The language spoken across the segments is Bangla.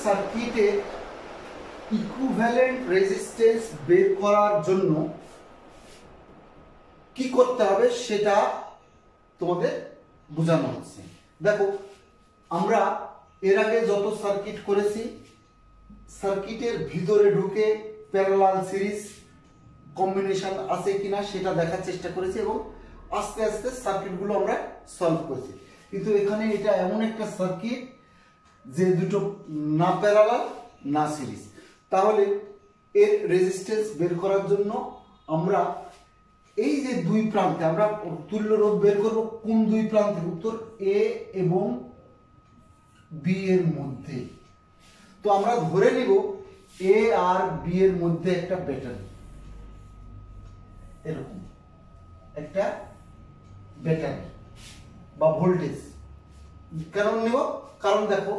সার্কিটে ইকুইভ্যালেন্ট রেজিস্ট্যান্স বের করার জন্য কি করতে হবে সেটা তোমাদের বোঝানো হচ্ছে। দেখো, আমরা এর আগে যত সার্কিট করেছি, সার্কিটের ভিতরে ঢুকে প্যারালাল সিরিজ কম্বিনেশন আছে কিনা সেটা দেখার চেষ্টা করেছি এবং আস্তে আস্তে সার্কিটগুলো আমরা সলভ করেছি। কিন্তু এখানে এটা এমন একটা সার্কিট যে দুটো না প্যারালাল না সিরিজ, তাহলে এর রেজিস্ট্যান্স বের করার জন্য আমরা এই যে দুই প্রান্তে আমরা তুল্য রোধ বের করব, কোন দুই প্রান্তে? উত্তর এ এবং বি এর মধ্যে। তো আমরা ধরে নিব এ আর বি এর মধ্যে একটা ব্যাটারি, এরকম একটা ব্যাটারি বা ভোল্টেজ। কেন নিব? কারণ দেখো,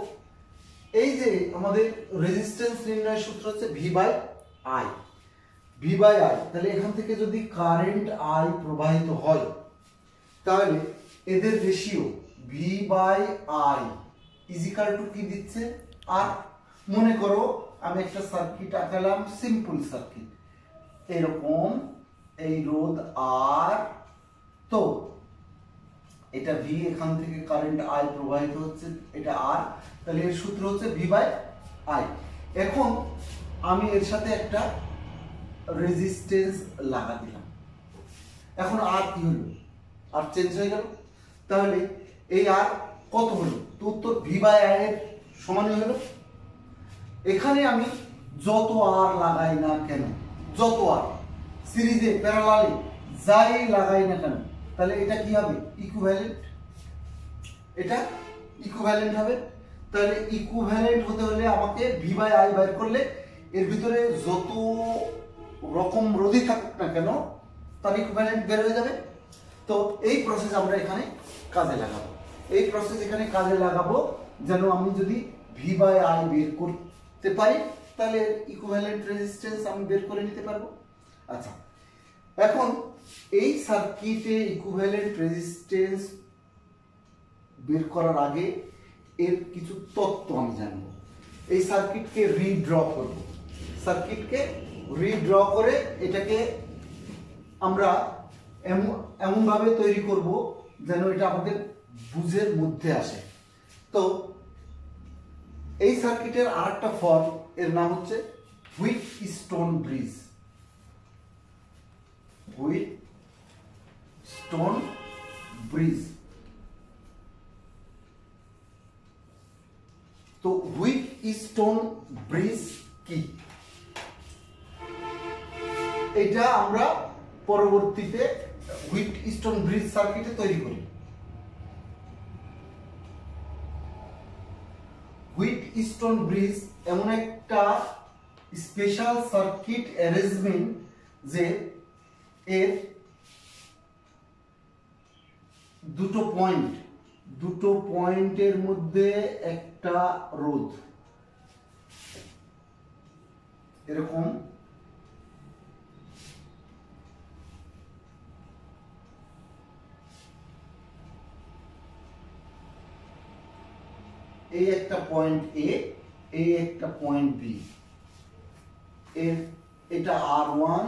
এই যে আমাদের রেজিস্ট্যান্স নির্ণয়ের সূত্র হচ্ছে V by I. V by I, তাহলে এখান থেকে যদি কারেন্ট আই প্রবাহিত হয় তাহলে এদের ratio V by I equal to কি দিচ্ছে? আর মনে করো আমি একটা সার্কিট আঁকালাম, সিম্পল সার্কিট, এরকম এই রোধ আর, তো এটা ভি, এখান থেকে কারেন্ট আই প্রবাহিত হচ্ছে, এটা আর, তাহলে এর সূত্র হচ্ছে ভি বাই আই। এখন আমি এর সাথে একটা রেজিস্ট্যান্স লাগা দিলাম, এখন আর কি হলো? আর চেঞ্জ হয়ে গেল, তাহলে এই আর কত হলো? তো উত্তর ভি বাই আই এর সমানই হলো। এখানে আমি যত আর লাগাই না কেন, যত আর সিরিজে প্যারালালে যাই লাগাই না কেন, তাহলে এটা কি হবে? ইকুইভ্যালেন্ট। এটা ইকুইভ্যালেন্ট হবে। তাহলে ইকুইভ্যালেন্ট হতে হলে আমাকে ভি বাই আই বের করলে এর ভিতরে যত রকম রোধই থাকুক না কেন তার ইকুইভ্যালেন্ট বের হয়ে যাবে। তো এই প্রসেস আমরা এখানে কাজে লাগাবো। এই প্রসেস এখানে কাজে লাগাবো যেন আমি যদি ভি বাই আই বের করতে পারি তাহলে ইকুইভ্যালেন্ট রেজিস্ট্যান্স আমি বের করে নিতে পারবো। আচ্ছা, এখন এই সার্কিটে ইকুইভ্যালেন্ট রেজিস্ট্যান্স বের করার আগে এর কিছু তত্ত্ব আমি জানবো। এই সার্কিটকে রিড্র করব, সার্কিটকে রিড্র করে এটাকে আমরা এমনভাবে তৈরি করব যেন এটা আমাদের বুঝের মধ্যে আসে। তো এই সার্কিটের আরেকটা ফর্ম, এর নাম হচ্ছে হুইটস্টোন ব্রিজ। Wheatstone bridge. তো হুইটস্টোন ব্রিজ কি? এটা আমরা পরবর্তীতে হুইটস্টোন ব্রিজ সার্কিটে তৈরি করি। হুইটস্টোন ব্রিজ এমন একটা স্পেশাল সার্কিট অ্যারেঞ্জমেন্ট যে এর দুটো পয়েন্টের মধ্যে একটা রোধ, এরকম এই একটা পয়েন্ট এ, এই একটা পয়েন্ট বি, এর এটা R1,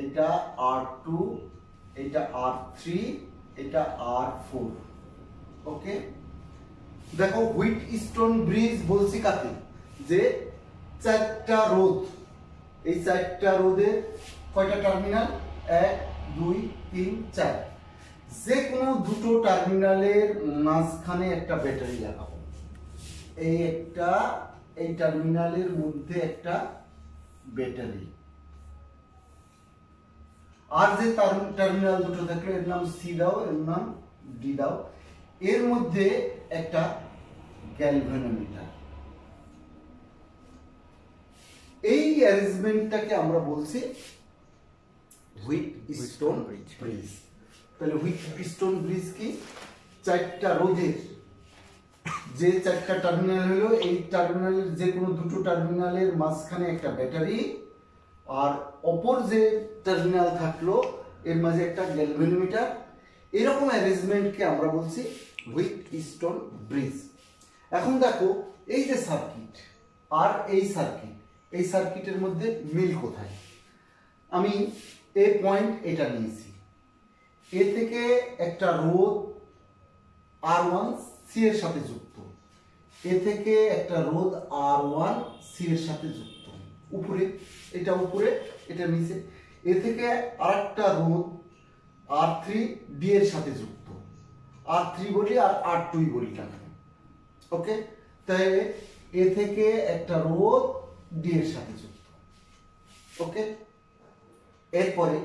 এটা R2, এটা R3, এটা R4। ওকে, দেখো হুইটস্টোন ব্রিজ বলছি কাকে? যে চারটা রোধ, এই চারটা রোধে কয়টা টার্মিনাল? 1 2 3 4। যে কোনো দুটো টার্মিনালের মাঝখানে একটা ব্যাটারি লাগাবো, এই একটা, এই টার্মিনালের মধ্যে একটা ব্যাটারি, আর যে টার্মিনাল দুটো থাকলো এর নাম সি দাও, এর নাম ডি দাও, এর মধ্যে একটা গ্যালভানোমিটার। এই অ্যারেঞ্জমেন্টটাকে আমরা বলছি হুইটস্টোন ব্রিজ। তাহলে হুইটস্টোন ব্রিজ কি? চারটা রোধের যে চারটা টার্মিনাল হলো, এই টার্মিনালের যে কোনো দুটো টার্মিনালের মাঝখানে একটা ব্যাটারি, আর অপর যে টার্মিনাল থাকলো এর মাঝে একটা গ্যালভানোমিটার। এরকম অ্যারেঞ্জমেন্টকে আমরা বলছি হুইটস্টোন ব্রিজ। এখন দেখো এই যে সার্কিট, আর এই সার্কিটের মধ্যে মিল কোথায়? আমি এ পয়েন্ট এটা নিয়েছি, এ থেকে একটা রোধ R1 C এর সাথে যুক্ত, এ থেকে একটা রোধ R1 C এর সাথে যুক্ত, উপরে এটা নিচে, এ থেকে আরেকটা রোধ R3 D এর সাথে যুক্ত, R3 বলি আর R2 বলি না, ওকে? তাই এ থেকে একটা রোধ D এর সাথে যুক্ত, ওকে? এরপরে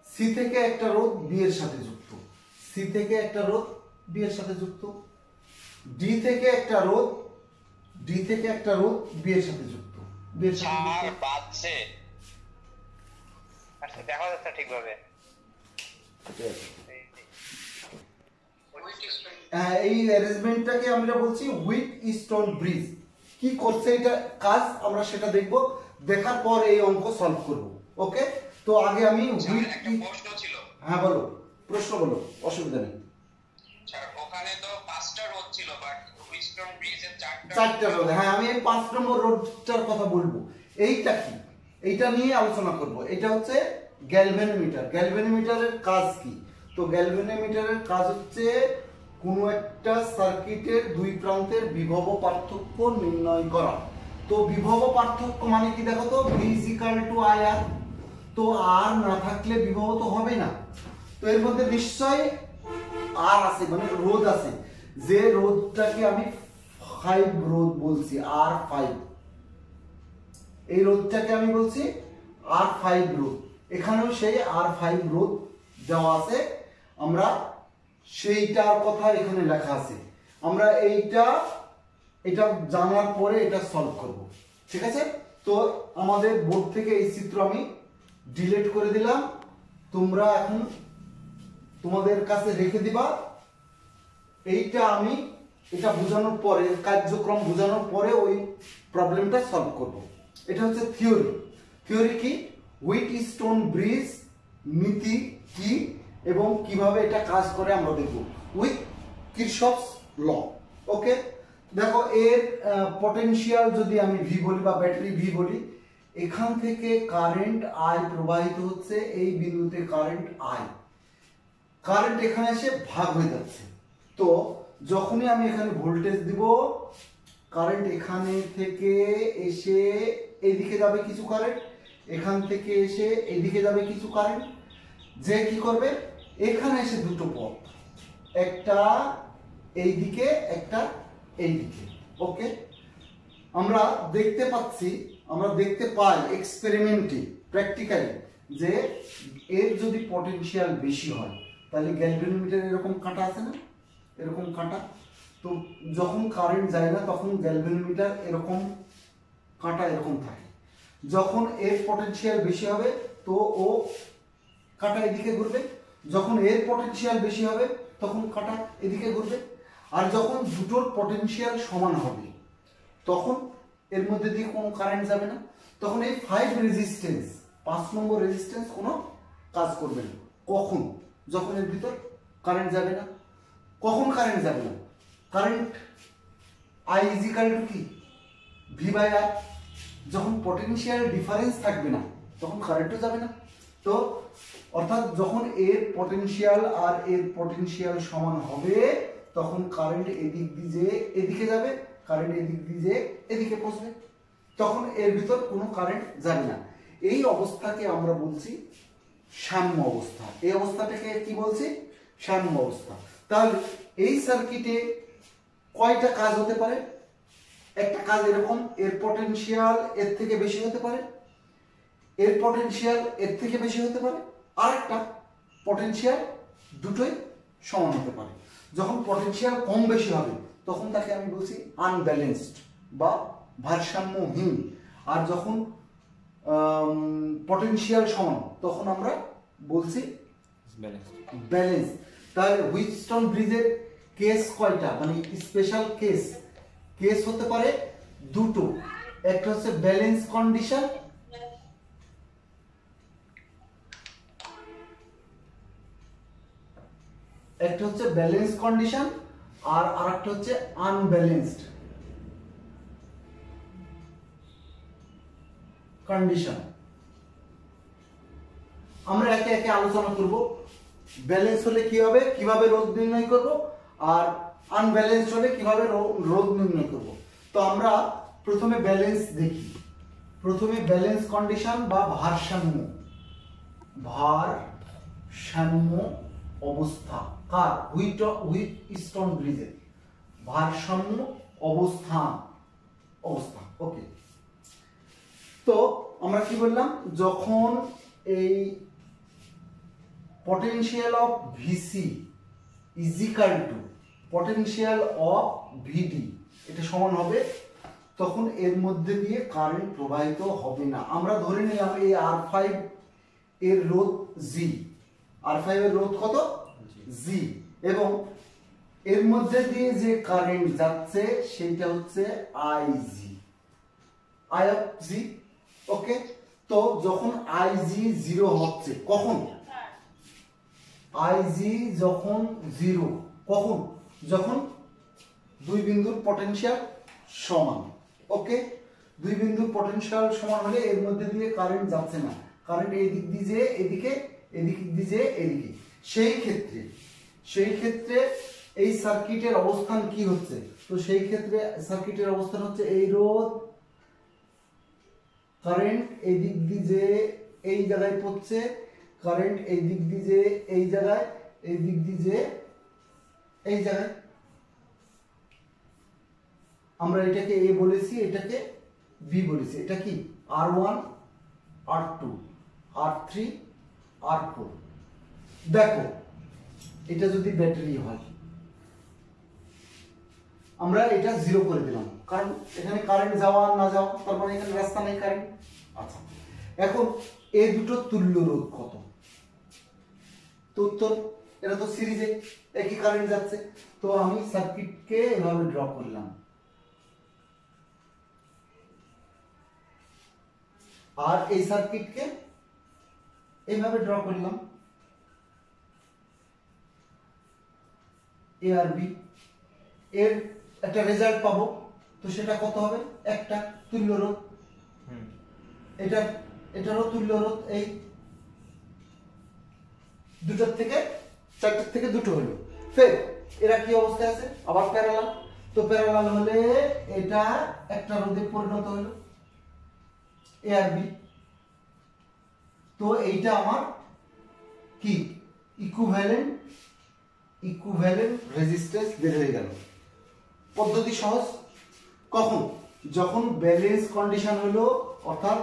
সি থেকে একটা রোধ বি এর সাথে যুক্ত, সি থেকে একটা রোধ বি এর সাথে যুক্ত, ডি থেকে একটা রোধ বি এর সাথে যুক্ত, বি এর সাথে যুক্ত। বাজছে, আচ্ছা দেখা যাচ্ছে ঠিকভাবে। এই অ্যারেঞ্জমেন্টটাকে আমরা বলছি হুইট স্টোন ব্রিজ। কি করছে এটা কাজ আমরা সেটা দেখব, দেখার পর এই অঙ্ক সলভ করব, ওকে? তো আগে আমি একটা প্রশ্ন ছিল। হ্যাঁ বলো, প্রশ্ন বলো, অসুবিধা নেই। স্যার ওখানে তো 5টা রোড ছিল, বাট হুইস্টন ব্রিজের 4টা রোড। হ্যাঁ, আমি এই 5 নম্বর রোডটার কথা বলবো। এইটা কি, এইটা নিয়ে আলোচনা করব। এটা হচ্ছে গ্যালভানোমিটার। গ্যালভানোমিটারের কাজ কি? তো গ্যালভানোমিটারের কাজ হচ্ছে কোনো একটা সার্কিটের দুই প্রান্তের বিভব পার্থক্য নির্ণয় করা। তো বিভব পার্থক্য মানে কি দেখো তো, V = IR। তো আর না থাকলে বিভব তো হবে না। তো এর মধ্যে নিশ্চয়ই আর আছে, মানে রোধ আছে, যে রোধটাকে আমি 5 রোধ বলছি, R5। এই রোধটাকে আমি বলছি R5 রোধ। এখানেও সেই R5 রোধ দেওয়া আছে, আমরা সেইটার কথা এখানে লেখা আছে। আমরা এটা জানার পরে এটা সলভ করব, ঠিক আছে? তো আমাদের বোর্ড থেকে এই চিত্র আমি ডিলিট করে দিলাম, তোমরা এখন তোমাদের কাছে রেখে দিবা। এইটা আমি এটা বোঝানোর পরে, কার্যক্রম বোঝানোর পরে ওই প্রবলেমটা সলভ করব। এটা হচ্ছে থিওরি কি, হুইট স্টোন ব্রিজ নীতি কি এবং কিভাবে এটা কাজ করে আমরা দেখব উইথ কিরশফস ল, ওকে? দেখো এর পটেনশিয়াল যদি আমি ভি বলি বা ব্যাটারি ভি বলি, এখান থেকে কারেন্ট আই প্রবাহিত হচ্ছে, এই বিন্দুতে কারেন্ট আই, কারেন্ট এখানে এসে ভাগ হয়ে যাচ্ছে। তো যখনই আমি এখানে ভোল্টেজ দিব, কারেন্ট এখানে থেকে এসে এইদিকে যাবে কিছু কারেন্ট, এখান থেকে এসে এইদিকে যাবে কিছু কারেন্ট, যে কি করবে, এখানে এসে দুটো পথ, একটা এইদিকে একটা এইদিকে, ওকে? আমরা দেখতে পাই এক্সপেরিমেন্টে, প্র্যাকটিক্যালি, যে এর যদি পটেনশিয়াল বেশি হয় তাহলে গ্যালভানোমিটার এরকম কাঁটা আছে না, এরকম কাঁটা। তো যখন কারেন্ট যায় না তখন গ্যালভানোমিটার এরকম কাঁটা এরকম থাকে। যখন এর পটেনশিয়াল বেশি হবে তো ও কাঁটা এদিকে ঘুরবে, যখন এর পটেনশিয়াল বেশি হবে তখন কাঁটা এদিকে ঘুরবে। আর যখন দুটোর পটেনশিয়াল সমান হবে তখন এর মধ্যে দিয়ে কোনো কারেন্ট যাবে না, তখন এই 5 নম্বর রেজিস্ট্যান্স কোনো কাজ করবে না। কখন? যখন এর ভিতর কারেন্ট যাবে না। কখন কারেন্ট যাবে না? কারেন্ট I = কি, V/R। যখন পটেনশিয়াল ডিফারেন্স থাকবে না তখন কারেন্টও যাবে না। তো অর্থাৎ যখন এর পটেনশিয়াল আর এর পটেনশিয়াল সমান হবে তখন কারেন্ট এদিক দিয়ে এদিকে যাবে, কারেন্ট এদিক দিয়ে এদিকে পৌঁছবে, তখন এর ভিতর কোনো কারেন্ট যাবে না। এই অবস্থাকে আমরা বলছি সাম্য অবস্থা। এই অবস্থাটাকে কি বলছি? সাম্য অবস্থা। তাহলে এই সার্কিটে কয়টা কাজ হতে পারে? একটা কাজ এরকম, এর পটেনশিয়াল এর থেকে বেশি হতে পারে, এর পটেনশিয়াল এর থেকে বেশি হতে পারে, আর একটা পটেনশিয়াল দুটোই সমান হতে পারে। যখন পটেনশিয়াল কম বেশি হবে তখন তাকে আমি বলছি আনব্যালেন্সড বা ভারসাম্যহীন, আর যখন পটেনশিয়াল সমান তখন আমরা বলছি ব্যালেন্স। তাহলে হুইটস্টোন ব্রিজের কেস কয়টা, মানে স্পেশাল কেস হতে পারে দুটো, একটা হচ্ছে ব্যালেন্স কন্ডিশন, একটা হচ্ছে ব্যালেন্স কন্ডিশন আর আরেকটা হচ্ছে আনব্যালেন্সড। কন্ডিশন। আমরা একে একে আলোচনা করব। ব্যালেন্স হলে কি হবে, কিভাবে রোধ নির্ণয় করব, আর আনব্যালেন্স হলে কিভাবে রোধ নির্ণয় করব। তো আমরা প্রথমে ব্যালেন্স দেখি। প্রথমে ব্যালেন্স কন্ডিশন বা ভারসাম্য অবস্থা কার, হুইটস্টোন ব্রিজের ভারসাম্য অবস্থা। ওকে, তো আমরা কি বললাম, যখন এই potential of VC is equal to potential of VD এটা সমান হবে, তখন এর মধ্যে দিয়ে কারেন্ট প্রবাহিত হবে না। আমরা ধরে নিলাম এই R5 এর রোধ G, R5 এর রোধ কত, G, এবং এর মধ্যে দিয়ে যে কারেন্ট যাচ্ছে সেটা হচ্ছে IG, I of G। ওকে, তো যখন IG 0 হচ্ছে, কখন IG যখন 0, কখন, যখন দুই বিন্দুর পটেনশিয়াল সমান। ওকে, দুই বিন্দুর পটেনশিয়াল সমান হলে এর মধ্যে দিয়ে কারেন্ট যাচ্ছে না, কারেন্ট এই দিক দিয়ে যে এদিকে, এদিক দিয়ে যে এদিকে। সেই ক্ষেত্রে এই সার্কিটের অবস্থান কি হচ্ছে, তো সেই ক্ষেত্রে সার্কিটের অবস্থান হচ্ছে এই রোধ, কারেন্ট এই দিক দিয়ে যে এই জায়গায় পড়ছে, কারেন্ট এই দিক দিয়ে যে এই জায়গায়, এই দিক দিয়ে যে এই জায়গায়। আমরা এটাকে এ বলেছি, এটাকে বি বলেছি। এটা কি R1, R2, R3, R4। দেখো, এটা যদি ব্যাটারি হয়, আমরা এটা 0 করে দিলাম, কারণ এখানে কারেন্ট যাওয়া না যাওয়া, তার মানে এখানে রাস্তা নেই কারেন্ট। আচ্ছা, এখন এই দুটো তুল্য রোধ কত, তো উত্তর, এটা তো সিরিজে একই কারেন্ট যাচ্ছে। তো আমি সার্কিটকে এভাবে ড্র করলাম, আর এই সার্কিটকে এইভাবে ড্র করলাম, এ আর বি। এর একটা রেজাল্ট পাবো, তো সেটা কত হবে, একটা তুল্য রোধ, এটারও তুল্য রোধ, এই দুটোর থেকে, চারটার থেকে দুটো হলো। ফের এরা কি অবস্থায় আছে, আবার প্যারালাল। তো প্যারালাল হলে এটা একটা রোধে পরিণত হলো, এ আর বি। তো এইটা আমার কি ইকুইভ্যালেন্ট রেজিস্ট্যান্স বের হয়ে গেল। পদ্ধতি সহজ। কখন, যখন ব্যালেন্স কন্ডিশন হলো, অর্থাৎ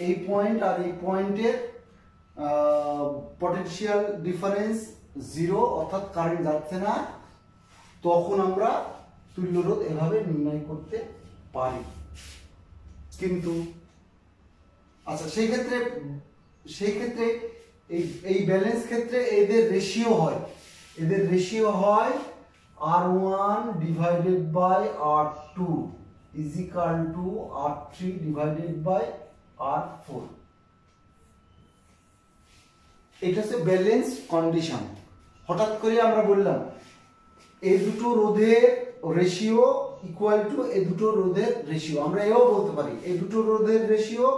এই পয়েন্ট আর এই পয়েন্টের পটেনশিয়াল ডিফারেন্স 0, অর্থাৎ কারেন্ট যাচ্ছে না, তখন আমরা তুল্য রোধ এভাবে নির্ণয় করতে পারি। কিন্তু আচ্ছা, সেই ক্ষেত্রে এই ব্যালেন্স ক্ষেত্রে এদের রেশিও হয় R1 divided by R2 is equal to R3 divided by R4। এটা হচ্ছে ব্যালেন্স কন্ডিশন। হঠাৎ করে আমরা বললাম এই দুটো রোধের রেশিও ইকুয়াল টু এই দুটো রোধের রেশিও, আমরা এও বলতে পারি এই দুটো রোধের রেশিও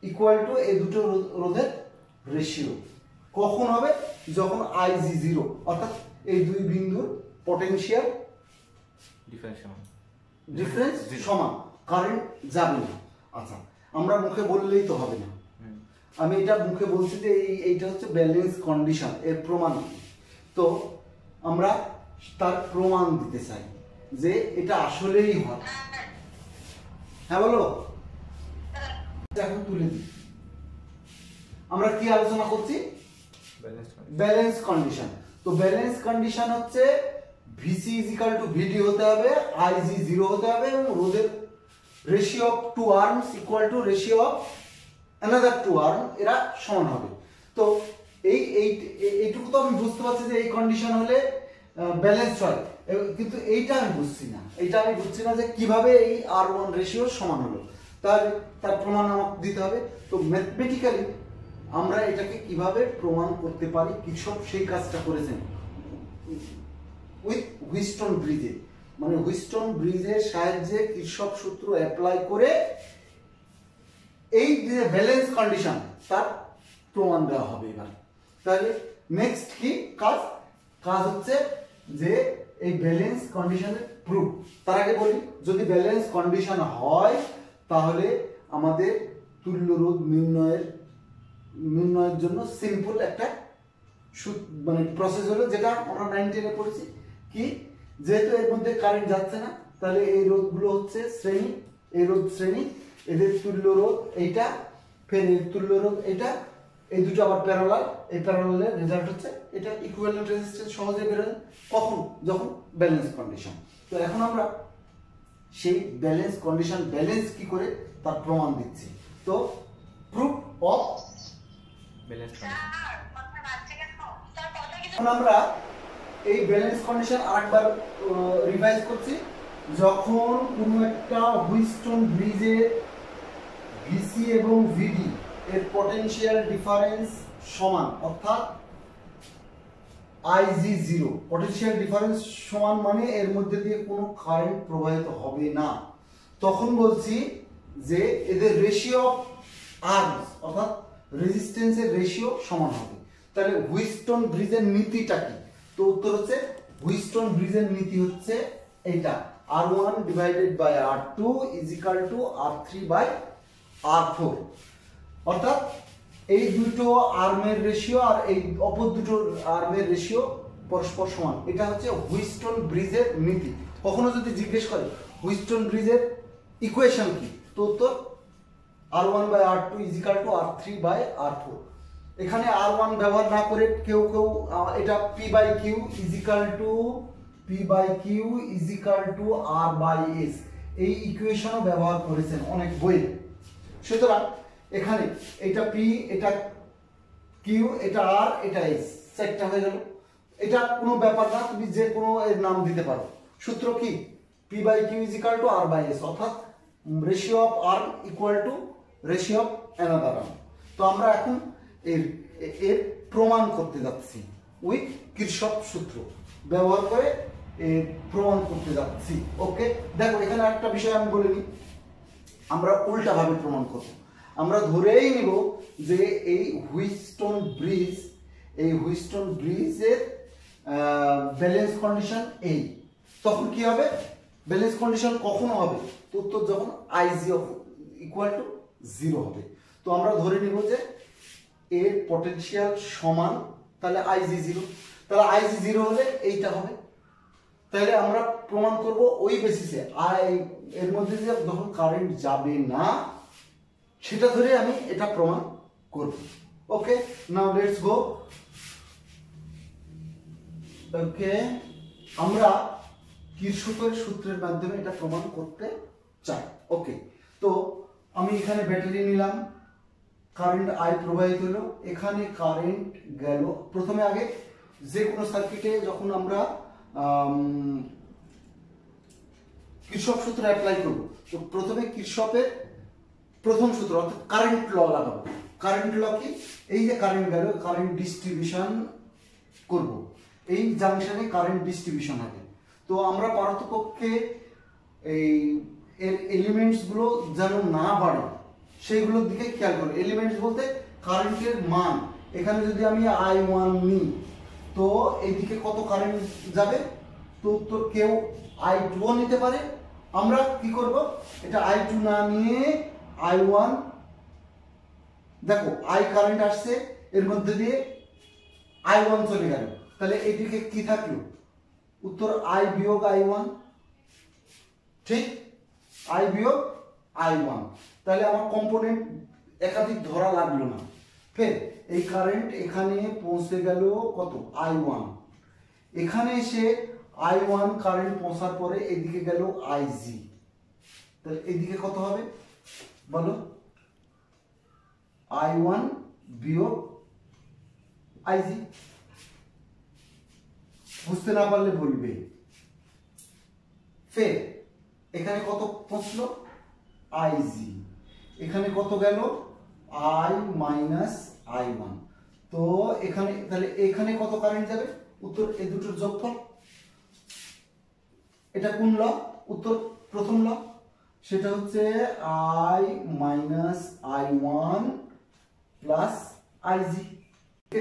ইকুয়াল টু এই দুটো রোধের রেশিও। কখন হবে, যখন IG 0, অর্থাৎ এই দুই বিন্দুর পটেনশিয়াল ডিফারেন্স সমান, কারেন্ট যাবে না। আচ্ছা, আমরা মুখে বললেই তো হবে না, আমি এটা মুখে বলছি যে এইটা হচ্ছে ব্যালেন্স কন্ডিশন, এর প্রমাণ। তো আমরা তার প্রমাণ দিতে চাই যে এটা আসলেই হয়। হ্যাঁ বলো, এখন তুলে দিই। আমরা কি আলোচনা করছি, ব্যালেন্স কন্ডিশন। তো ব্যালেন্স কন্ডিশন হচ্ছে VC is equal to VD হতে হবে, IG 0 হতে হবে, এবং রোধের ratio of two arms equal to ratio of another two arm, এরা সমান হবে। তো এইটুকু তো আমি বুঝতে পারছি যে এই কন্ডিশন হলে ব্যালেন্স হয়, কিন্তু এইটা আমি বুঝছি না যে কিভাবে এই R1 রেশিও সমান হলো, তার প্রমাণ আমাকে দিতে হবে। তো ম্যাথমেটিক্যালি আমরা এটাকে কিভাবে প্রমাণ করতে পারি, কির্চফ সেই কাজটা করেছেন হুইটস্টোন ব্রিজে, মানে হুইটস্টোন ব্রিজের সাহায্যে কির্চফ সূত্র অ্যাপ্লাই করে এই যে ব্যালেন্স কন্ডিশন তার প্রমাণ দেওয়া হবে এবার। তাহলে নেক্সট কি কাজ? কাজ হচ্ছে যে এই ব্যালেন্স কন্ডিশনের প্রুফ। তার আগে বলি, যদি ব্যালেন্স কন্ডিশন হয় তাহলে আমাদের তুল্য রোধ নির্ণয়ের জন্য সিম্পল একটা মানে প্রসেস হলো, যেটা আমরা 9-10 এ পড়েছি। কি, যেহেতু এর মধ্যে কারেন্ট যাচ্ছে না, তাহলে এই রোধগুলো হচ্ছে শ্রেণী, এই রোধ শ্রেণী, এদের তুল্য রোধ এইটা, ফের এর তুল্য রোধ এইটা, এই দুটো আবার প্যারালাল, এই প্যারালালের রেজাল্ট হচ্ছে এটা ইকুইভ্যালেন্ট রেজিস্ট্যান্স সহজে বেরোয়। কখন? যখন ব্যালেন্স কন্ডিশন। তো এখন আমরা সেই ব্যালেন্স কন্ডিশন ব্যালেন্স কি করে তার প্রমাণ দিচ্ছি। তো প্রুফ অফ ব্যালেন্স কন্ডিশন। এখন আমরা এই ব্যালেন্স কন্ডিশন আরেকবার রিভাইজ করছি। যখন কোনো একটা হুইটস্টোন ব্রিজের ভিসি এবং ভিডি এর পটেনশিয়াল ডিফারেন্স সমান, অর্থাৎ IG0, পটেনশিয়াল ডিফারেন্স সমান মানে এর মধ্যে দিয়ে কোনো কারেন্ট প্রবাহিত হবে না, তখন বলছি যে এদের রেশিও অফ আর্মস অর্থাৎ রেজিস্ট্যান্সের রেশিও সমান হবে। তাহলে হুইটস্টোন ব্রিজের নীতিটা কি? তো উত্তর হচ্ছে হুইটস্টোন ব্রিজের নীতি হচ্ছে এইটা, R1 divided by R2 is equal to R3 by R4। অর্থাৎ এই দুটো আর্মের রেশিও আর এই অপর দুটো আর্মের রেশিও পরস্পর সমান। এটা হচ্ছে হুইটস্টোন ব্রিজের নীতি। কখনো যদি জিজ্ঞেস করে হুইটস্টোন ব্রিজের ইকুয়েশন কি, তো উত্তর R1 by R2 is equal to R3 by R4। এখানে R1 ব্যবহার না করে কেউ এটা P by Q is equal to R by S, এই ইকুয়েশনও ব্যবহার করেছেন অনেক বইয়ে। সুতরাং এখানে এটা P, এটা Q, এটা R, এটা S, সেটটা হয়ে গেল। এটা কোনো ব্যাপার না, তুমি যে কোনো এর নাম দিতে পারো। সূত্র কি? P by Q is equal to R by S, অর্থাৎ ratio of arm equal to ratio of another arm. তো আমরা এখন এর প্রমাণ করতে যাচ্ছি উইথ কিরশফ সূত্র ব্যবহার করে প্রমাণ করতে যাচ্ছি। ওকে, দেখো এখানে একটা বিষয় আমি বলে নিই, আমরা উল্টা ভাবে প্রমাণ করব। আমরা ধরেই নিব যে এই হুইটস্টোন ব্রিজের ব্যালেন্স কন্ডিশন এই, তখন কি হবে? ব্যালেন্স কন্ডিশন কখনো হবে উত্তর যখন IG ইকুয়াল টু 0 হবে। তো আমরা ধরে নিব যে এর পটেনশিয়াল সমান, তাহলে IG0, তাহলে IG0 হলে এইটা হবে। তাহলে আমরা প্রমাণ করব ওই বেসিসে এর মধ্যে দিয়ে যখন কারেন্ট যাবে না সেটা ধরে আমি এটা প্রমাণ করব। ওকে, নাও লেটস গো। ওকে, আমরা কিরশফের সূত্রের মাধ্যমে এটা প্রমাণ করতে চাই। ওকে, তো আমি এখানে ব্যাটারি নিলাম, কারেন্ট I প্রবাহিত হলো, এখানে কারেন্ট গেল। প্রথমে আগে যে কোনো সার্কিটে যখন আমরা কিরশফ সূত্র অ্যাপ্লাই করব, তো প্রথমে কিরশফের প্রথম সূত্র অর্থাৎ কারেন্ট ল লাগাবো। কারেন্ট ল কি? এই যে কারেন্ট গেল, কারেন্ট ডিস্ট্রিবিউশন করব, এই জাংশনে কারেন্ট ডিস্ট্রিবিউশন হবে। তো আমরা পারতপক্ষে এই এর এলিমেন্টস গুলো যেন না বাড়ে সেইগুলোর দিকে খেয়াল করব। এলিমেন্টস বলতে কারেন্টের মান। এখানে যদি আমি I1 নিই তো এইদিকে কত কারেন্ট যাবে? তো উত্তর কেউ I2 নিতে পারে। আমরা কি করব? এটা I2 না নিয়ে I1, দেখো I কারেন্ট আসছে, এর মধ্যে দিয়ে I1 চলে গেল, তাহলে এইদিকে কি থাকলো? উত্তর I বিয়োগ I1। ঠিক, I বিয়োগ I1। তাহলে আমার কম্পোনেন্ট একাধিক ধরা লাগলো না। ফের এই কারেন্ট এখানে পৌঁছে গেল কত? I1। এখানে এসে I1 কারেন্ট পৌঁছার পরে এদিকে গেল IG, তাহলে এদিকে কত হবে বলো? I1 বিয়োগ IG। বুঝতে না পারলে বলবে। ফের এখানে কত পৌঁছলো? IG। এখানে কত গেল? I minus I1। তো এখানে তাহলে এখানে কত কারেন্ট যাবে? উত্তর এই দুটোর যোগফল। এটা কোন ল? উত্তর প্রথম ল। সেটা হচ্ছে I minus I one plus IG.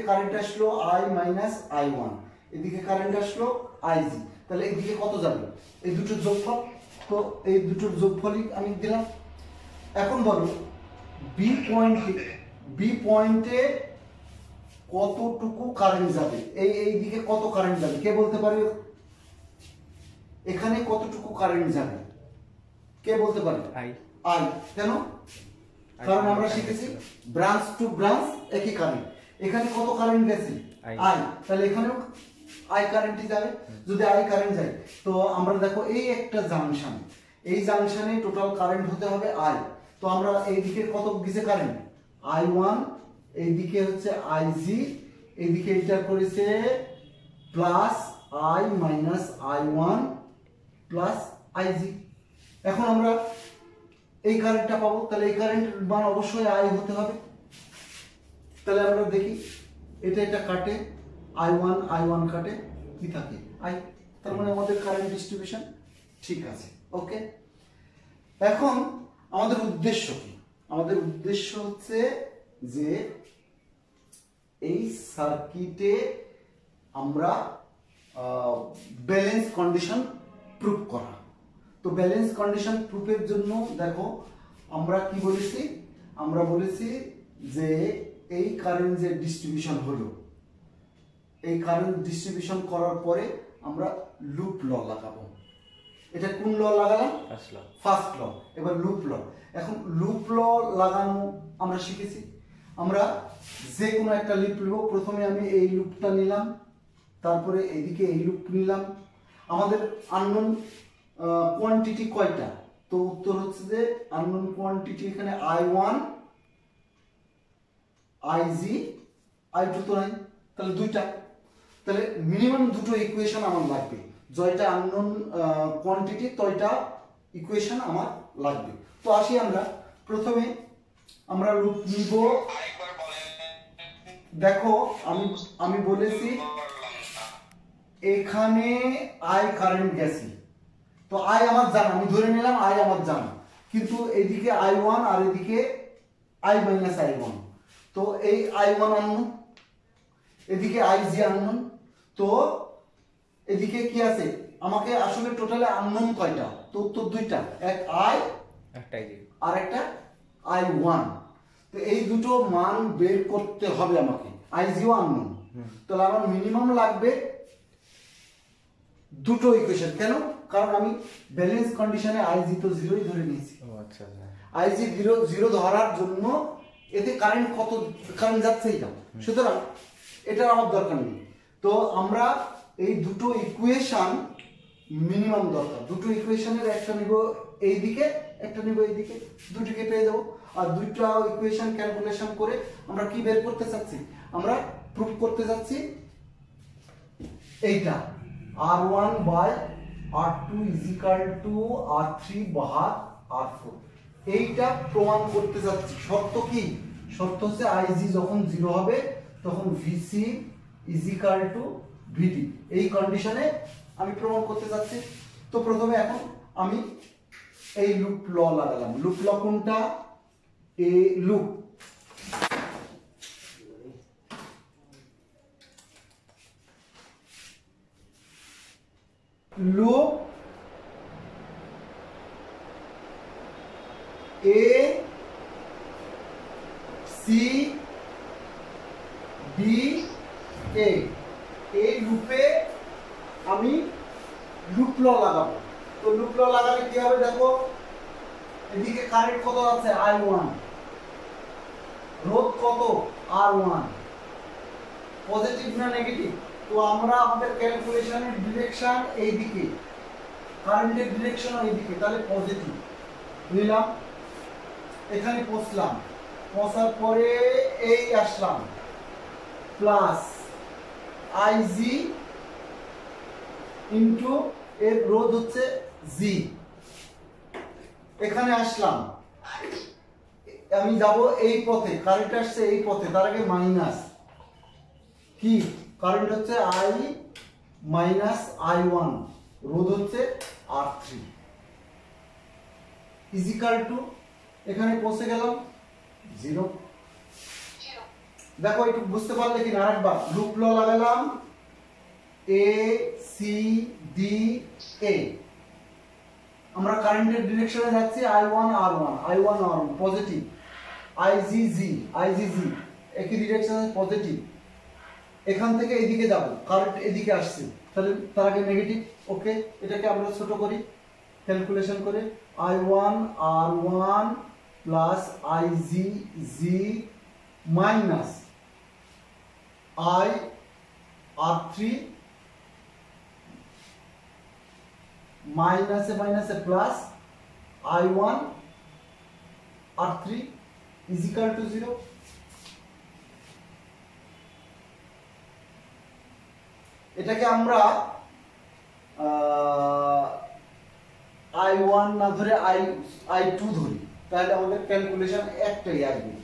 Current আসলো আই মাইনাস আই ওয়ান, এদিকে কারেন্ট আসলো আইজি, তাহলে এদিকে কত যাবে? এই দুটোর যোগফল, তো এই দুটোর যোগফলই আমি দিলাম। এখন বলো বি পয়েন্টে কতটুকু কারেন্ট যাবে, এই দিকে কত কারেন্ট যাবে কে বলতে পারে? এখানে কতটুকু কারেন্ট যাবে কে বলতে পারে? আই। কেন? কারণ আমরা শিখেছি ব্রাঞ্চ টু ব্রাঞ্চ একই কারেন্ট। এখানে কত কারেন্ট গেছে? আই, তাহলে এখানেও আই কারেন্টই যাবে। যদি আই কারেন্ট যায় তো আমরা দেখো এই একটা জাংশন, এই জাংশনে টোটাল কারেন্ট হতে হবে আই। তো আমরা এইদিকে কত গেছে কারেন্ট? আই ওয়ান, এইদিকে হচ্ছে আইজি, এইদিকে এটা করেছে plus I minus I one plus IG. এখন আমরা এই কারেন্টটা পাবো, তাহলে এই কারেন্টের মান অবশ্যই আই হতে হবে। তাহলে আমরা দেখি এটা কাটে, আই ওয়ান কাটে, কি থাকে? আই। তার মানে আমাদের কারেন্ট ডিস্ট্রিবিউশন ঠিক আছে। ওকে, এখন আমাদের উদ্দেশ্য কি? আমাদের উদ্দেশ্য হচ্ছে যে এই সার্কিটে আমরা ব্যালেন্স কন্ডিশন প্রুফ করা। তো ব্যালেন্স কন্ডিশন প্রুফের জন্য দেখো আমরা কি বলেছি? আমরা বলেছি যে এই কারেন্ট যে ডিস্ট্রিবিউশন হলো, এই কারেন্ট ডিস্ট্রিবিউশন করার পরে আমরা লুপ ল লাগাবো। এটা কোন ল লাগালাম? First law. এবার লুপ ল। এখন লুপ ল লাগানো আমরা শিখেছি। আমরা যে কোনো একটা লুপ নেব, প্রথমে আমি এই লুপটা নিলাম, তারপরে এদিকে এই লুপ নিলাম। আমাদের আননোন কোয়ান্টিটি কয়টা? তো উত্তর হচ্ছে যে আননোন কোয়ান্টিটি এখানে আই ওয়ান, আইজি, আই টু তো নাই, তাহলে দুইটা। তাহলে মিনিমাম দুটো ইকুয়েশন আমার লাগবে, জয়টা আননোন কোয়ান্টিটি তয়টা ইকুয়েশন আমার লাগবে। তো আসি আমরা প্রথমে আমরা লুপ নিব। দেখো আমি বলেছি এখানে আই কারেন্ট গেছে, তো আই আমার জানা, আমি ধরে নিলাম আই আমার জানা, কিন্তু এদিকে আই ওয়ান আর এদিকে আই মাইনাস আই ওয়ান। তো এই আই ওয়ান আননোন, এদিকে আই জি আননোন। তো এদিকে কি আছে? আমাকে আসলে টোটালে আননোন কয়টা? তো উত্তর দুইটা, এক আই আর একটা আই ওয়ান। তো এই দুটো মান বের করতে হবে আমাকে, আই জিও আননোন। তাহলে আমার মিনিমাম লাগবে দুটো ইকুয়েশন। কেন? কারণ আমি ব্যালেন্স কন্ডিশনে আইজি তো জিরোই ধরে নিয়েছি। আইজি জিরো ধরার জন্য এতে কারেন্ট কত কারেন্ট যাচ্ছে এটা, সুতরাং এটা আমার দরকার নেই। তো আমরা এই দুটো ইকুয়েশন মিনিমাম দরকার। দুটো ইকুয়েশনের একটা নিব এইদিকে, একটা নিব এইদিকে, দুটিকে পেয়ে যাবো। আর দুইটা ইকুয়েশন ক্যালকুলেশন করে আমরা কি বের করতে চাচ্ছি? আমরা প্রুফ করতে যাচ্ছি এইটা R1 by R2 is equal to R3 ভাগ R4। এইটা প্রমাণ করতে যাচ্ছি। শর্ত কি? শর্ত হচ্ছে IG যখন 0 হবে তখন VC is equal to VD। এই কন্ডিশনে আমি প্রমাণ করতে যাচ্ছি। তো প্রথমে এখন আমি এই লুপ ল লাগালাম। লুপ ল কোনটা? A loop loop A C D A, এই লুপে আমি লুপ ল লাগাবো। তো লুপ ল লাগালে কি হবে? দেখো এদিকে কারেন্ট কত আছে? I1, রোধ কত? R1, পজিটিভ না নেগেটিভ? তো আমরা আমাদের ক্যালকুলেশনের ডিরেকশন এইদিকে, কারেন্টের ডিরেকশন এইদিকে, তাহলে পজিটিভ নিলাম। এখানে পৌঁছলাম, পৌঁছার পরে এই আসলাম প্লাস আইজি ইনটু এর রোধ হচ্ছে জি। এখানে আসলাম, আমি যাব এই পথে, কারেন্ট আসছে এই পথে, তার আগে মাইনাস কি? কারেন্ট হচ্ছে আই মাইনাস আই ওয়ান, রোধ হচ্ছে R3। কি ইজ ইকাল টু, এখানে পৌঁছে গেলাম 0। দেখো একটু বুঝতে পারলে কি না, আরেকবার লুপ ল লাগালাম, এ সি ডি এ, আমরা কারেন্টের ডিরেকশনে যাচ্ছি I1 R1 I1 R1 positive, IGG IGG একই ডিরেকশনে পজিটিভ, এখান থেকে এদিকে যাব, কারেন্ট এদিকে আসছে, তাহলে তার আগে নেগেটিভ। ওকে, এটাকে আমরা ছোট করি ক্যালকুলেশন করে, I1 R1 plus IGG minus I R3 মাইনাসে মাইনাসে plus I1 R3 is equal two 0। এটাকে আমরা I1 না ধরে I2 ধরি, তাহলে আমাদের ক্যালকুলেশন একটাই আসবে,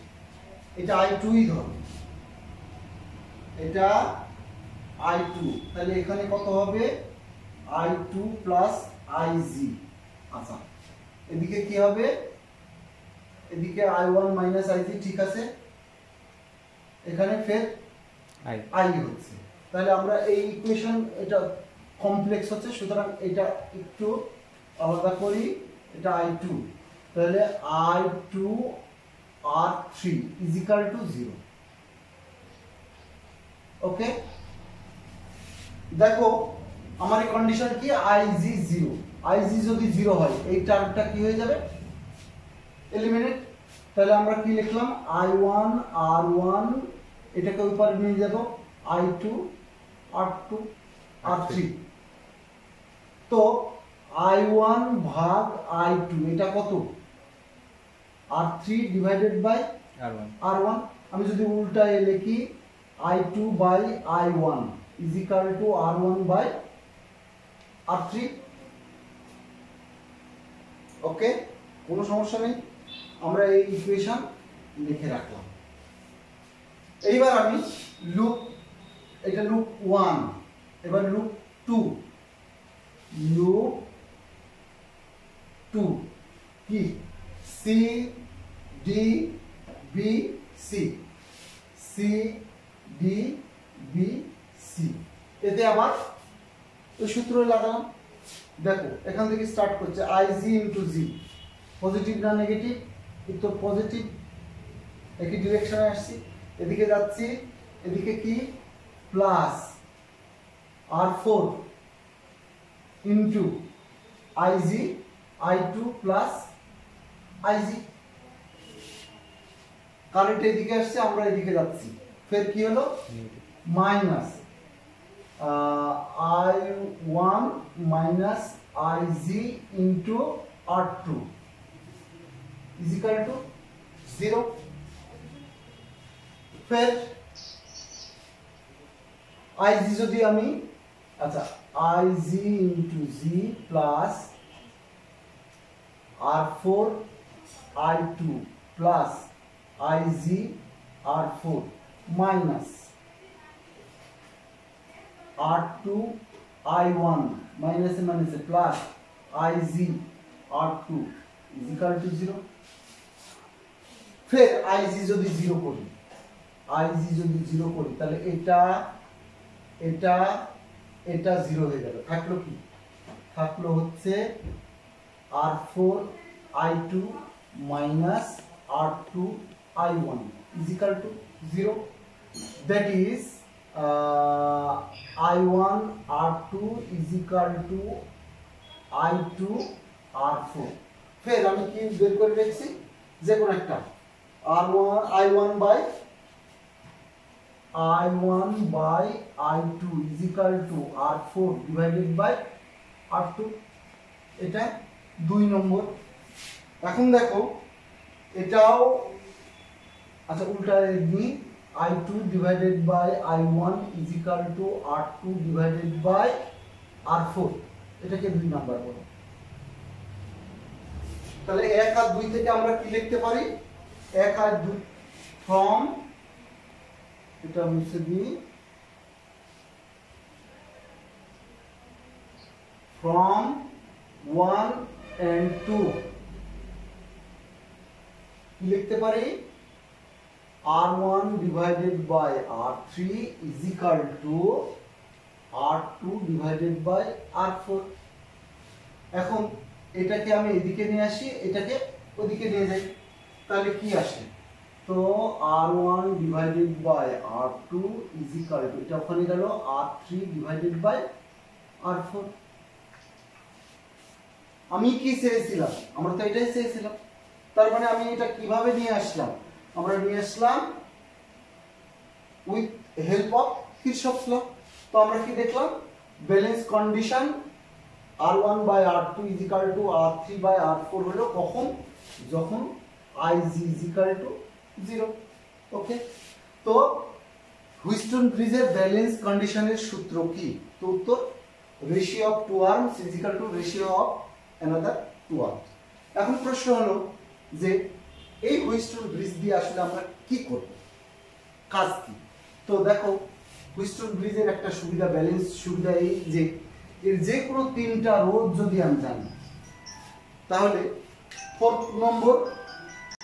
এটা I2 ই ধরো, এটা I2, তাহলে এখানে কত হবে I2 প্লাস IG। আচ্ছা, এদিকে কি হবে, এদিকে I1 মাইনাস IG, ঠিক আছে, এখানে ফের I হচ্ছে, তাহলে আমরা এই ইকুয়েশন, এটা কমপ্লেক্স হচ্ছে, সুতরাং এটা একটু আলাদা করি, এটা I2, তাহলে I2 R3 is equal two 0। ওকে, দেখো আমার এই কন্ডিশন কি, IG 0, IG যদি 0 হয় এই টার্মটা কি হয়ে যাবে, এলিমিনেট। তাহলে আমরা কি লিখলাম, I1 R1, এটাকে ওই পারে নিয়ে যাব, I2 R2 R3, তো I1 ভাগ I2 এটা কত, R3 ডিভাইডেড বাই R1। আমি যদি উল্টায় লিখি I2 by I1 is equal to R1 by R3। Okay, কোনো সমস্যা নেই, আমরা এই ইকুয়েশন লিখে রাখলাম। এইবার আমি লুপ, এটা লুপ 1, এবার লুপ 2, লুপ 2 কি, C D B C, C D B C, এতে আবার ওই সূত্র লাগালাম। দেখো এখান থেকে স্টার্ট করছে IG ইন্টু জি, পজিটিভ না নেগেটিভ, তো পজিটিভ, একই ডিরেকশনে আসছি, এদিকে যাচ্ছি, এদিকে কি plus R4 into IG I2 plus IG, current এদিকে আসছে, আমরা এদিকে যাচ্ছি, ফের কি হলো minus I1 minus IG into R2 is equal two 0। ফের IG যদি আমি, আচ্ছা IG into G plus R4 I2 plus IG R4 minus R2 I1 মাইনাসে মাইনাসে plus IG R2 is equal two 0। ফের IG যদি 0 করি, IG যদি 0 করি, তাহলে এটা এটা এটা 0 হয়ে গেল, থাকলো কি, থাকলো হচ্ছে R4 I2 minus R2 I1 is equal to 0. That is I1 R2 is equal to I2 R4. फिर আমি কি বের করে রেখেছি, যে কোন একটা R1 I1 by I2 is equal to R4 divided by R2, এটা 2 নম্বর। এখন দেখো এটাও, আচ্ছা উল্টায় নিই, I2 divided by I1 is equal to R2 divided by R4, এটাকে 2 নাম্বার বলো। তাহলে 1 আর 2 থেকে আমরা কি লিখতে পারি, 1 আর 2 ফ্রম, এটা মুছে দিই, from 1 and 2 কি লিখতে পারি, R1 divided by R3 is equal to R2 divided by R4। এখন এটাকে আমি এদিকে নিয়ে আসি, এটাকে ওদিকে নিয়ে যাই, তাহলে কি আসে, তো R1 divided by R2 is equal to, এটা ওখানে গেল R3 divided by R4। আমি কি চেয়েছিলাম, আমরা তো এটাই চেয়েছিলাম, তার মানে আমি এটা কিভাবে নিয়ে আসলাম, আমরা নিয়ে আসলাম উইথ হেল্প অফ কিরশফস ল। তো আমরা কি দেখলাম, balance condition R1 by R2 is equal to R3 by R4 হলো কখন, যখন Ig is equal to 0। ওকে, তো হুইস্টন ব্রিজের ব্যালেন্স কন্ডিশনের সূত্র কি, তো উত্তর ratio of two arms is equal to ratio of another two arms. এখন প্রশ্ন হলো যে এই হুইস্টন ব্রিজ দিয়ে আসলে আমরা কি করব, কাজ কি। তো দেখো হুইস্টন ব্রিজের একটা সুবিধা, ব্যালেন্স সুবিধা এই যে এর যে কোনো তিনটা রোধ যদি আমি জানি, তাহলে 4 নম্বর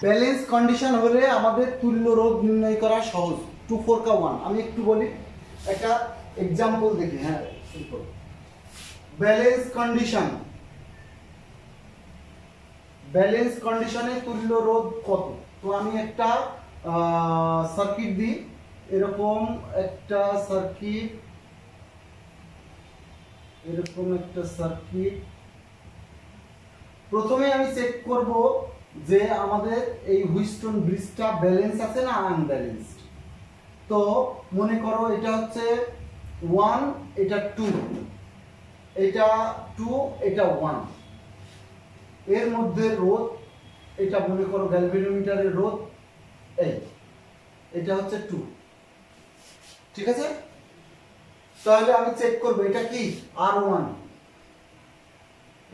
ব্যালেন্স কন্ডিশন হলে আমাদের তুল্য রোধ নির্ণয় করা সহজ। 2 4 का 1 আমি একটু বলি, একটা एग्जांपल দেখি। হ্যাঁ, সিম্পল ব্যালেন্স কন্ডিশন, ব্যালেন্স কন্ডিশনে তুল্য রোধ কত, তো আমি একটা সার্কিট দিই, এরকম একটা সার্কিট, এরকম একটা সার্কিট। প্রথমে আমি চেক করব যে আমাদের এই হুইস্টন ব্রিজটা ব্যালেন্স আছে না আনব্যালেন্সড। তো মনে করো এটা হচ্ছে 1, এটা 2, এটা 2, এটা 1, এর মধ্যে রোধ, এটা মনে করো গ্যালভানোমিটারের রোধ, এই এটা হচ্ছে 2, ঠিক আছে। তাহলে আমি চেক করব এটা কি R1,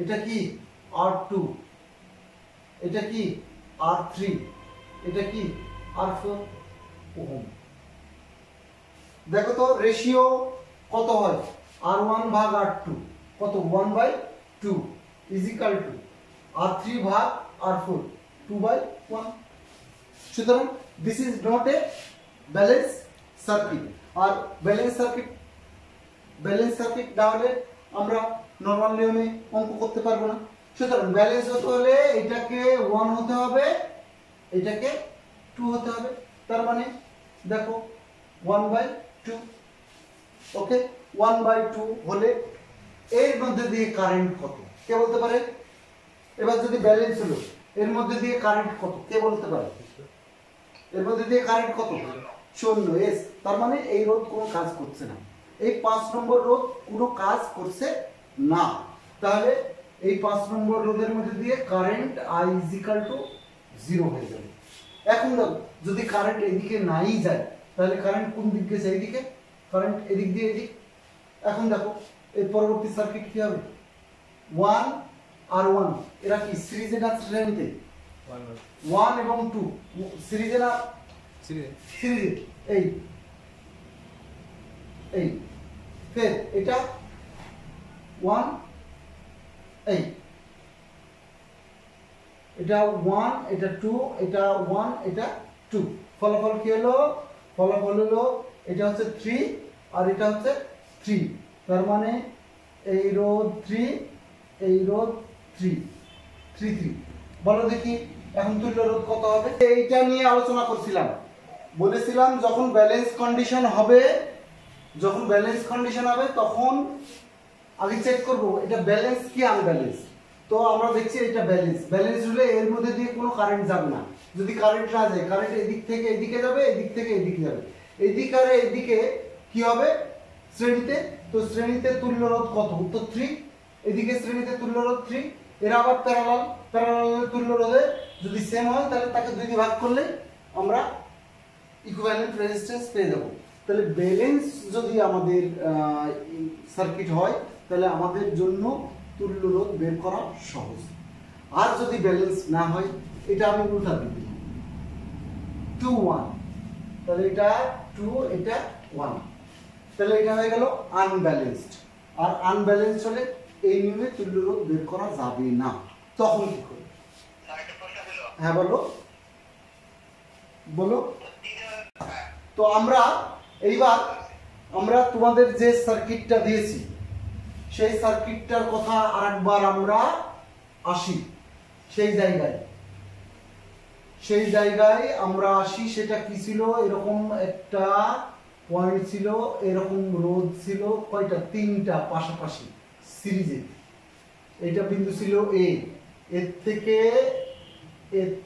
এটা কি R2, এটা কি R3, এটা কি R4 ওহম। দেখো তো রেশিও কত হয়, R1 ভাগ R2 কত, 1/2 ইজ ইকুয়াল টু R3 ভাগ R4 2/1। সুতরাং this is not a balance circuit. আর ব্যালেন্স সার্কিট না হলে আমরা নরমাল নিয়মে অঙ্ক করতে পারবো না। সুতরাং ব্যালেন্স হতে হলে এটাকে 1 হতে হবে, এটাকে 2 হতে হবে, তার মানে দেখো 1/2। ওকে, 1/2 হলে এর মধ্যে দিয়ে কারেন্ট কত কে বলতে পারে, এবার যদি ব্যালেন্স হলো এর মধ্যে দিয়ে কারেন্ট কত কে বলতে পারে, এর মধ্যে দিয়ে কারেন্ট কত, 0 এস, তার মানে এই রোধ কোনো কাজ করছে না, এই 5 নম্বর রোধ কোনো কাজ করছে না। তাহলে এই 5 নম্বর রোধের মধ্যে দিয়ে current I is equal to 0 হয়ে যাবে। এখন দেখো যদি কারেন্ট এদিকে নাই যায়, তাহলে কারেন্ট কোন দিক গেছে, এইদিকে, কারেন্ট এদিক দিয়ে এদিক। এখন দেখো এই পরবর্তী সার্কিট কি হবে, 1 আর 1 এরা কি সিরিজে না শ্রেণীতে, 1 এবং 2 সিরিজে না সিরিজে, এই এই ফের এটা 1, এই এটা 1, এটা 2, এটা 1, এটা 2, ফলাফল কি হলো, ফলাফল হলো এটা হচ্ছে 3 আর এটা হচ্ছে 3, তার মানে এই রোধ 3, এই রোধ 3, 3 3। বলো দেখি এখন তুল্য রোধ কত হবে, এইটা নিয়ে আলোচনা করছিলাম, বলেছিলাম যখন ব্যালেন্স কন্ডিশন হবে, যখন ব্যালেন্স কন্ডিশন হবে তখন আগে চেক করব এটা ব্যালেন্স কি আনব্যালেন্স। তো আমরা দেখছি এটা ব্যালেন্স, ব্যালেন্স হলে এর মধ্যে দিয়ে কোনো কারেন্ট যাবে না, যদি কারেন্ট না যায় কারেন্ট এদিক থেকে এদিকে যাবে, এদিক থেকে এদিকে যাবে, এদিক আর এদিকে কি হবে শ্রেণীতে, তো শ্রেণীতে তুল্য রোধ কত, উত্তর 3, এদিকে শ্রেণীতে তুল্য রোধ 3, এরা আবার প্যারালাল তুল্য রোধে যদি সেম হয় তাহলে তাকে 2 দিয়ে ভাগ করলে আমরা ইকুইভ্যালেন্ট রেজিস্ট্যান্স পেয়ে যাব। তাহলে ব্যালেন্স যদি আমাদের সার্কিট হয় তাহলে আমাদের জন্য তুল্য রোধ বের করা সহজ। আর যদি ব্যালেন্স না হয়, এটা আমি উল্টা দিই 2 1, তাহলে এটা 2, এটা 1, তাহলে এটা হয়ে গেল আনব্যালেন্সড। আর আনব্যালেন্সড হলে এই নিয়মে তুল্য রোধ বের করা যাবে না, তখন কি করবে, হ্যাঁ বলো। বলো। তো আমরা এইবার আমরা তোমাদের যে সার্কিটটা দিয়েছি সেই সার্কিটটার কথা আরেকবার আমরা আসি, সেই জায়গায় আমরা আসি। সেটা কি ছিল? এরকম একটা পয়েন্ট ছিল, এরকম রোধ ছিল কয়টা? তিনটা পাশাপাশি সিরিজে। এটা বিন্দু ছিল এ, এর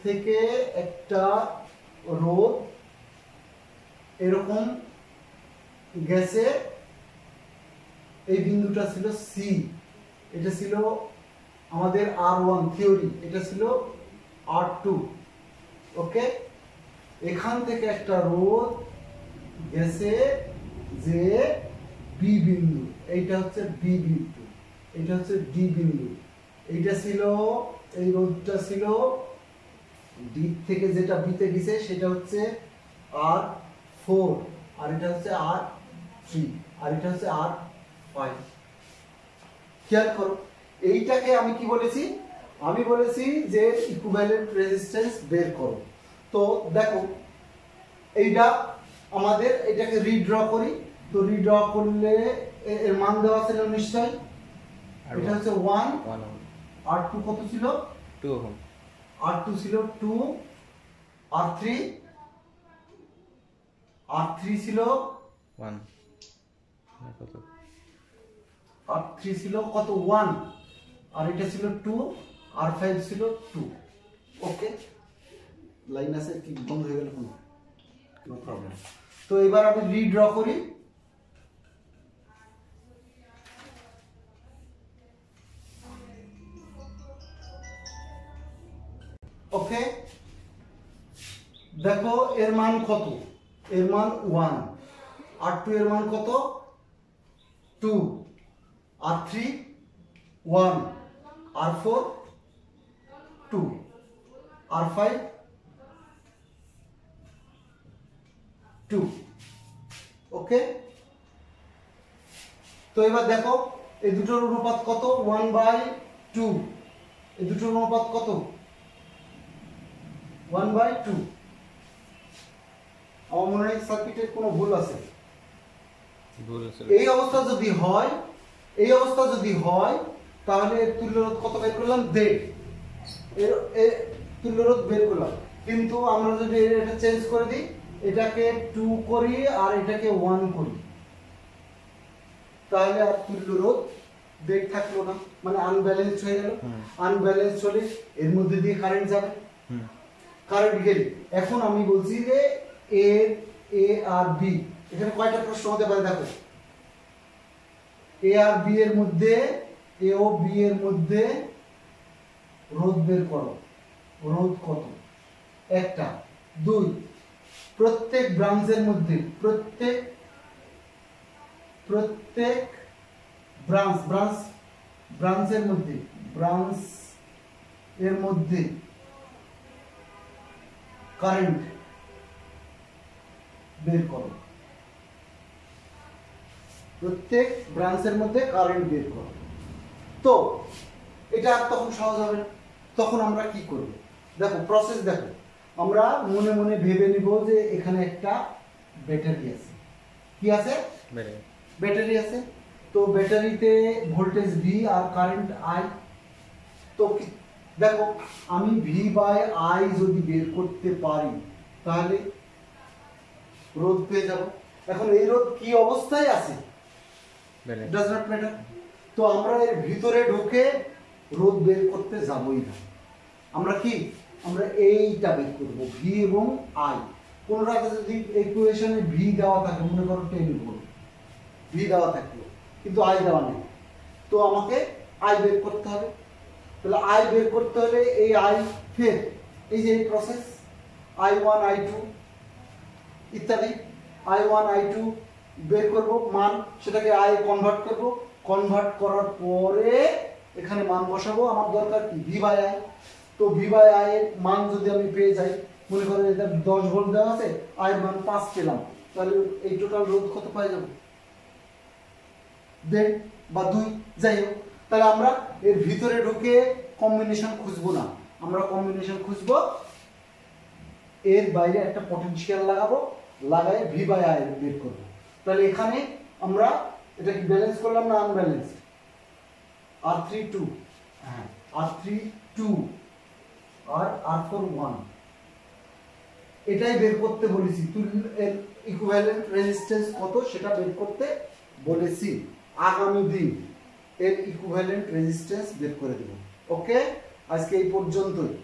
থেকে একটা রোধ এরকম গেছে, এই বিন্দুটা ছিল সি, এটা ছিল আমাদের R1 থিওরি, এটা ছিল R2। ওকে, এখান থেকে একটা রোধ গেছে যে বি বিন্দু, এইটা হচ্ছে বি বিন্দু, এটা হচ্ছে ডি বিন্দু। এইটা ছিল, এই রোধটা ছিল ডি থেকে যেটা বিতে গেছে সেটা হচ্ছে R4, আর এটা হচ্ছে R3, আর এটা হচ্ছে R5। খেয়াল করো, এইটাকে আমি কি বলেছি? আমি বলেছি যে ইকুইভ্যালেন্ট রেজিস্ট্যান্স বের করো। তো দেখো, এইটা আমাদের, এটাকে রিড্র করি। তো রিড্র করলে এর মান দেওয়া ছিল নিশ্চয়, এটা হচ্ছে 1, R2 কত ছিল? 2 ওহম। R2 ছিল 2, R3 ছিল 1 কত? R3 ছিল কত? 1, আর এটা ছিল 2, R5 ছিল 2। ওকে, লাইন আছে কি বন্ধ হয়ে গেল? No problem. তো এবার আমি রিড্র করি। ওকে, দেখো এর মান কত? এর মান 1, R2 এর মান কত? 2, R3 1, R4 2, R5 2। ওকে, তো এবার দেখো এই দুটোর অনুপাত কত? 1/2। এই দুটোর অনুপাত কত? 1/2। আমার মনে হয় সার্কিটের কোনো ভুল আছে। এই অবস্থা যদি হয় তাহলে এর তুল্যরোধ কত বের করলাম? দেড়। এর তুল্যরোধ বের করলাম, কিন্তু আমরা যদি এটা চেঞ্জ করে দিই, এটাকে 2 করি আর এটাকে 1 করি, তাহলে আর তুল্যরোধ দেড় থাকলো না, মানে আনব্যালেন্সড হয়ে গেল। আনব্যালেন্সড হলে এর মধ্যে দিয়ে কারেন্ট যাবে, কারেন্ট গেলে। এখন আমি বলছি যে এ আর বি, এখানে কয়টা প্রশ্ন হতে পারে? দেখো, এ আর বি এর মধ্যে, এ ও বি এর মধ্যে রোধ বের করো। রোধ কত? একটা। 2, প্রত্যেক ব্রাঞ্চের মধ্যে, প্রত্যেক ব্রাঞ্চের মধ্যে কারেন্ট বের করো। প্রত্যেক ব্রাঞ্চের মধ্যে কারেন্ট বের করো। তো এটা তখন সহজ হবে। তখন আমরা কি করব? দেখো প্রসেস দেখো, আমরা মনে মনে ভেবে নিব যে এখানে একটা ব্যাটারি আছে। কি আছে? ব্যাটারি আছে। তো ব্যাটারিতে ভোল্টেজ ভি আর কারেন্ট আই। তো দেখো, আমি V/I যদি বের করতে পারি তাহলে রোধ পেয়ে যাব। এখন এই রোধ কি অবস্থায় আছে? Does not matter. তো আমরা এর ভিতরে ঢুকে রোধ বের করতে যাবই না। আমরা এইটা বের করব, ভি এবং আই। কোন রাতে যদি ইকুয়েশনে ভি দেওয়া থাকে, মনে করো 10 ভোল্ট, ভি দেওয়া থাকলো কিন্তু আই দেওয়া নেই, তো আমাকে আই বের করতে হবে। তাহলে আই বের করতে হলে এই আই, ফের এই যে প্রসেস I1 I2 ইত্যাদি, I1 I2 বের করব মান, সেটাকে আই কনভার্ট করব। কনভার্ট করার পরে এখানে মান বসাবো। আমার দরকার কি? V/I। তো V/I এর মান যদি আমি পেয়ে যাই, মনে করেন এটা 10 ভোল্ট দেওয়া আছে, আই এর মান 5 পেলাম, তাহলে এই টোটাল রোধ কত পাই যাব? 1.5 বা 2, যাই হোক। তাহলে আমরা এর ভিতরে ঢুকে কম্বিনেশন খুঁজবো না, আমরা কম্বিনেশন খুঁজবো এর বাইরে একটা পটেনশিয়াল লাগাবো, লাগাই ভি বাই আই বের করবো। তাহলে এখানে আমরা এটা কি ব্যালেন্স করলাম না আনব্যালেন্স? R3 2, হ্যাঁ R3 2 আর R4 1, এটাই বের করতে বলেছি। তুল্য এর ইকুইভ্যালেন্ট রেজিস্ট্যান্স কত সেটা বের করতে বলেছি। আগামী দিন এর ইকুইভ্যালেন্ট রেজিস্ট্যান্স বের করে দেব। ওকে, আজকে এই পর্যন্তই।